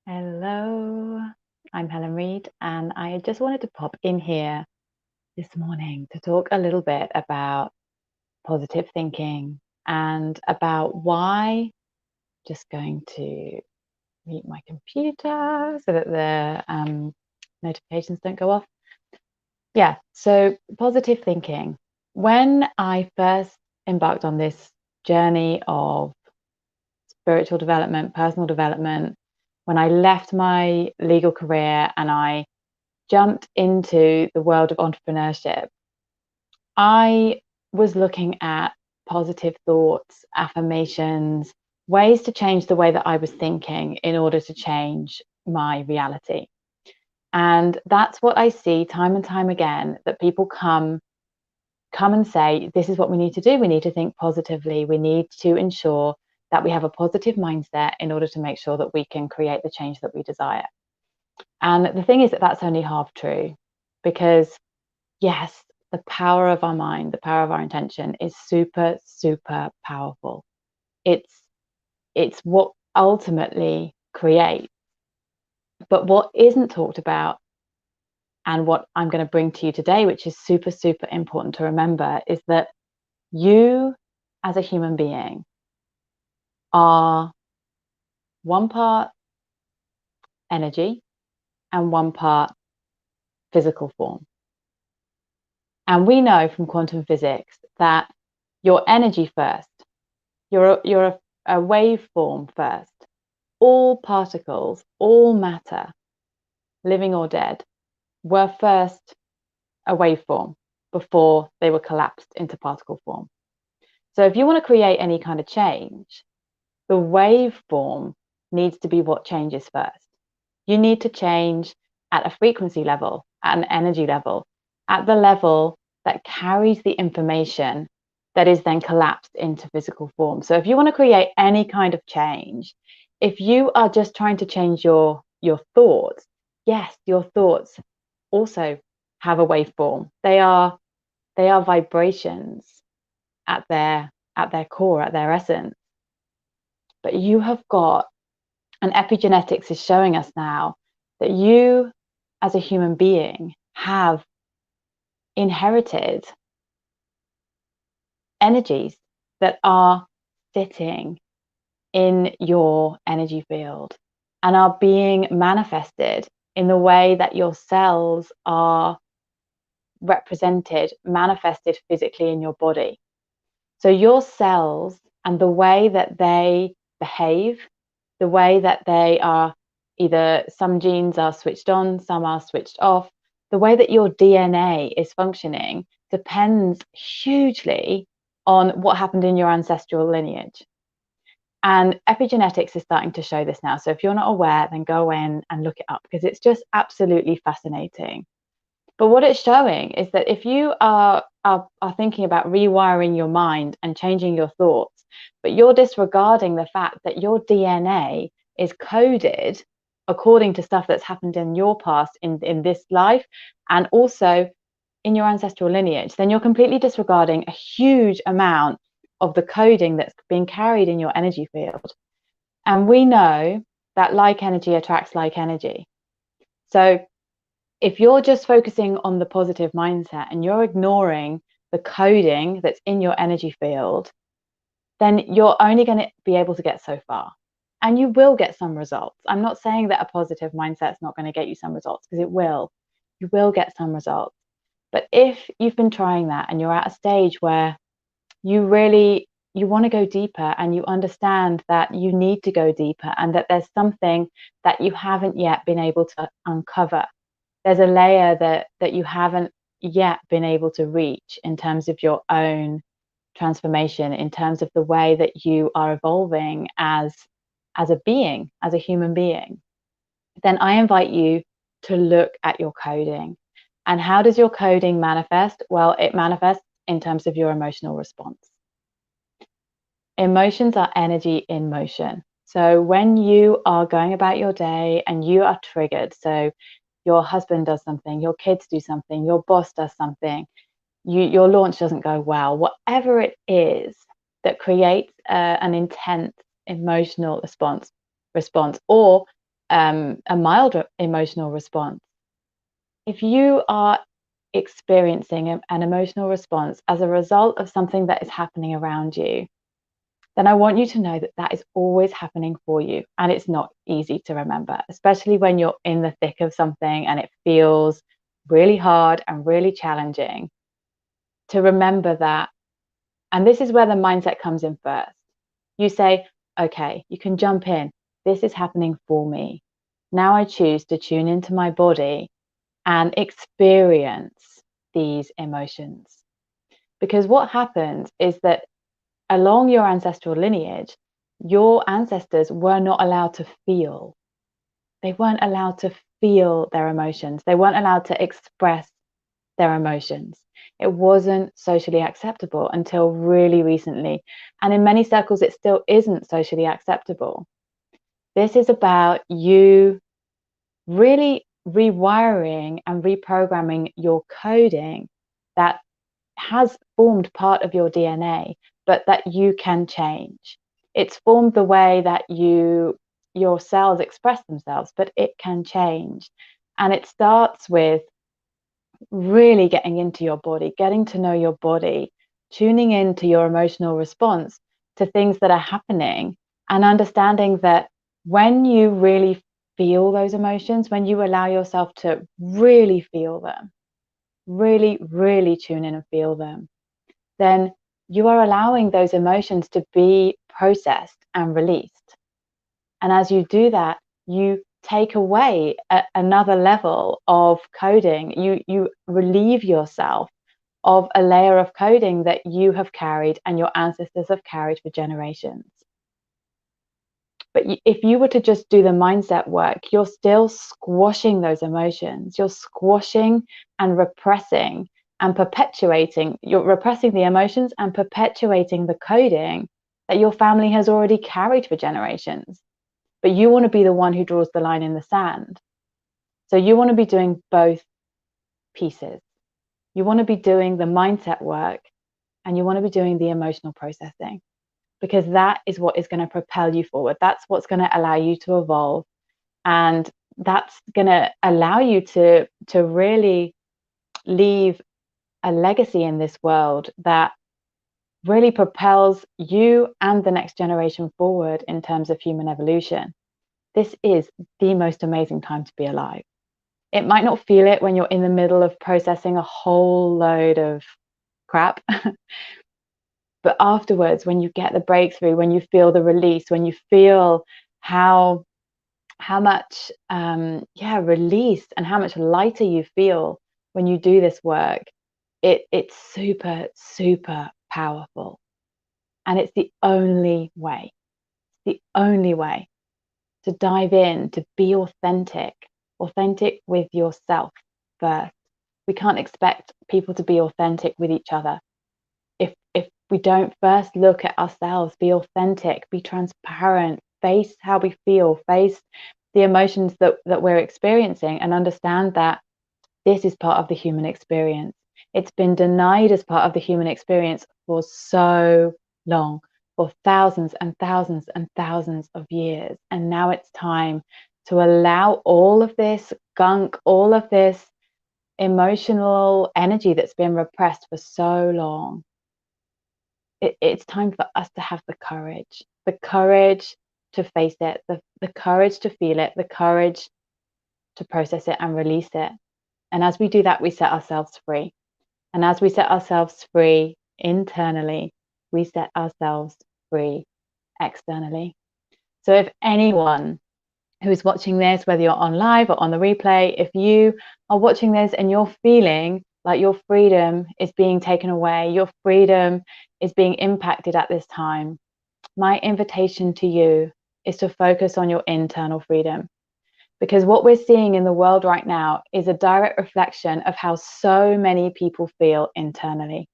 Hello, I'm Helen Reed, and I just wanted to pop in here this morning to talk a little bit about positive thinking and about why. Just going to mute my computer so that the notifications don't go off. Yeah, so positive thinking. When I first embarked on this journey of spiritual development, personal development, when I left my legal career and I jumped into the world of entrepreneurship, I was looking at positive thoughts, affirmations, ways to change the way that I was thinking in order to change my reality. And that's what I see time and time again, that people come and say, this is what we need to do. We need to think positively. We need to ensure that we have a positive mindset in order to make sure that we can create the change that we desire. And the thing is that that's only half true, because yes, the power of our mind, the power of our intention is super, super powerful. It's what ultimately creates. But what isn't talked about, and what I'm going to bring to you today, which is super, super important to remember, is that you as a human being are one part energy and one part physical form. And we know from quantum physics that your energy first, you're a waveform first. All particles, all matter, living or dead, were first a waveform before they were collapsed into particle form. So if you want to create any kind of change, the waveform needs to be what changes first. You need to change at a frequency level, at an energy level, at the level that carries the information that is then collapsed into physical form. So if you want to create any kind of change, if you are just trying to change your thoughts, yes, your thoughts also have a waveform. They are vibrations at their core, at their essence. But you have got, and epigenetics is showing us now, that you as a human being have inherited energies that are sitting in your energy field and are being manifested in the way that your cells are represented, manifested physically in your body. So your cells and the way that they behave, the way that they are, either some genes are switched on, some are switched off, the way that your DNA is functioning depends hugely on what happened in your ancestral lineage. And epigenetics is starting to show this now. So if you're not aware, then go in and look it up, because it's just absolutely fascinating. But what it's showing is that if you are thinking about rewiring your mind and changing your thoughts, but you're disregarding the fact that your DNA is coded according to stuff that's happened in your past, in this life, and also in your ancestral lineage, then you're completely disregarding a huge amount of the coding that's being carried in your energy field. And we know that like energy attracts like energy. So if you're just focusing on the positive mindset and you're ignoring the coding that's in your energy field, then you're only going to be able to get so far. And you will get some results. I'm not saying that a positive mindset is not going to get you some results, because it will. You will get some results. But if you've been trying that and you're at a stage where you want to go deeper, and you understand that you need to go deeper, and that there's something that you haven't yet been able to uncover, there's a layer that you haven't yet been able to reach in terms of your own transformation, in terms of the way that you are evolving as a being, as a human being, then I invite you to look at your coding. And how does your coding manifest? Well, it manifests in terms of your emotional response. Emotions are energy in motion. So when you are going about your day and you are triggered, so your husband does something, your kids do something, your boss does something, your launch doesn't go well, whatever it is that creates an intense emotional response, or a mild emotional response. If you are experiencing an emotional response as a result of something that is happening around you, then I want you to know that that is always happening for you. And it's not easy to remember, especially when you're in the thick of something and it feels really hard and really challenging to remember that. And this is where the mindset comes in first. You say, okay, you can jump in. This is happening for me. Now I choose to tune into my body and experience these emotions. Because what happens is that along your ancestral lineage, your ancestors were not allowed to feel. They weren't allowed to feel their emotions. They weren't allowed to express their emotions. It wasn't socially acceptable until really recently. And in many circles, it still isn't socially acceptable. This is about you really rewiring and reprogramming your coding that has formed part of your DNA, but that you can change. It's formed the way that your cells express themselves, but it can change. And it starts with really getting into your body, getting to know your body, tuning into your emotional response to things that are happening, and understanding that when you really feel those emotions, when you allow yourself to really feel them, really, really tune in and feel them, then you are allowing those emotions to be processed and released. And as you do that, you take away another level of coding. You relieve yourself of a layer of coding that you have carried and your ancestors have carried for generations. But if you were to just do the mindset work, you're still squashing those emotions. You're squashing and repressing and perpetuating. You're repressing the emotions and perpetuating the coding that your family has already carried for generations. But you want to be the one who draws the line in the sand. So you want to be doing both pieces. You want to be doing the mindset work and you want to be doing the emotional processing, because that is what is going to propel you forward. That's what's going to allow you to evolve. And that's going to allow you to really leave a legacy in this world that really propels you and the next generation forward in terms of human evolution. This is the most amazing time to be alive. It might not feel it when you're in the middle of processing a whole load of crap. But afterwards, when you get the breakthrough, when you feel the release, when you feel how much release and how much lighter you feel when you do this work, it's super, super powerful. And it's the only way to dive in, to be authentic with yourself first. We can't expect people to be authentic with each other if we don't first look at ourselves, be authentic, be transparent, face how we feel, face the emotions that we're experiencing, and understand that this is part of the human experience. It's been denied as part of the human experience for so long, for thousands and thousands and thousands of years. And now it's time to allow all of this gunk, all of this emotional energy that's been repressed for so long. It's time for us to have the courage to face it, the courage to feel it, the courage to process it and release it. And as we do that, we set ourselves free. And as we set ourselves free internally, we set ourselves free externally. So if anyone who's watching this, whether you're on live or on the replay, if you are watching this and you're feeling like your freedom is being taken away, your freedom is being impacted at this time, my invitation to you is to focus on your internal freedom. Because what we're seeing in the world right now is a direct reflection of how so many people feel internally.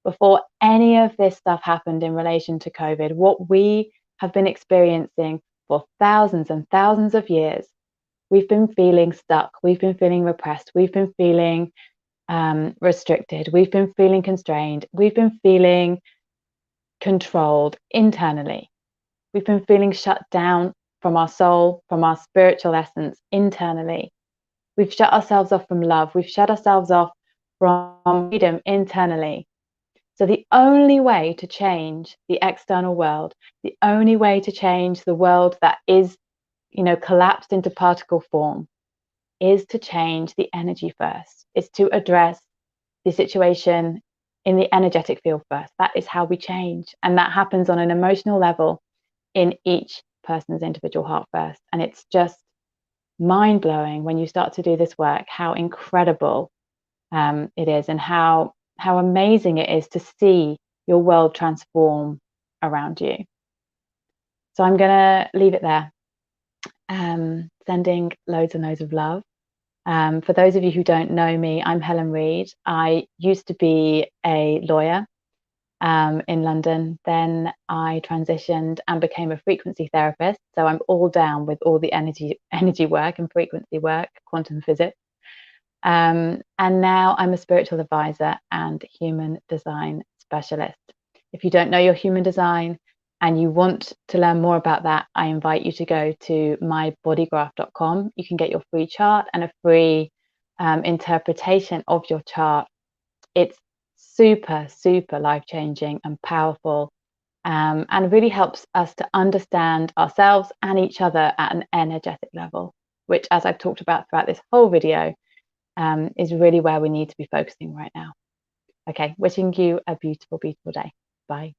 Before any of this stuff happened in relation to COVID, what we have been experiencing for thousands and thousands of years, we've been feeling stuck, we've been feeling repressed, we've been feeling restricted, we've been feeling constrained, we've been feeling controlled internally, we've been feeling shut down from our soul, from our spiritual essence internally. We've shut ourselves off from love. We've shut ourselves off from freedom internally. So the only way to change the external world, the only way to change the world that is, collapsed into particle form, is to change the energy first. It's to address the situation in the energetic field first. That is how we change. And that happens on an emotional level in each person's individual heart first. And it's just mind blowing when you start to do this work, how incredible it is, and how amazing it is to see your world transform around you. So I'm going to leave it there. Sending loads and loads of love. For those of you who don't know me, I'm Helen Reid. I used to be a lawyer in London. Then I transitioned and became a frequency therapist. So I'm all down with all the energy work and frequency work, quantum physics. And now I'm a spiritual advisor and human design specialist. If you don't know your human design and you want to learn more about that, I invite you to go to mybodygraph.com. You can get your free chart and a free interpretation of your chart. It's super, super life-changing and powerful, and really helps us to understand ourselves and each other at an energetic level, which, as I've talked about throughout this whole video, is really where we need to be focusing right now. Okay, wishing you a beautiful, beautiful day. Bye.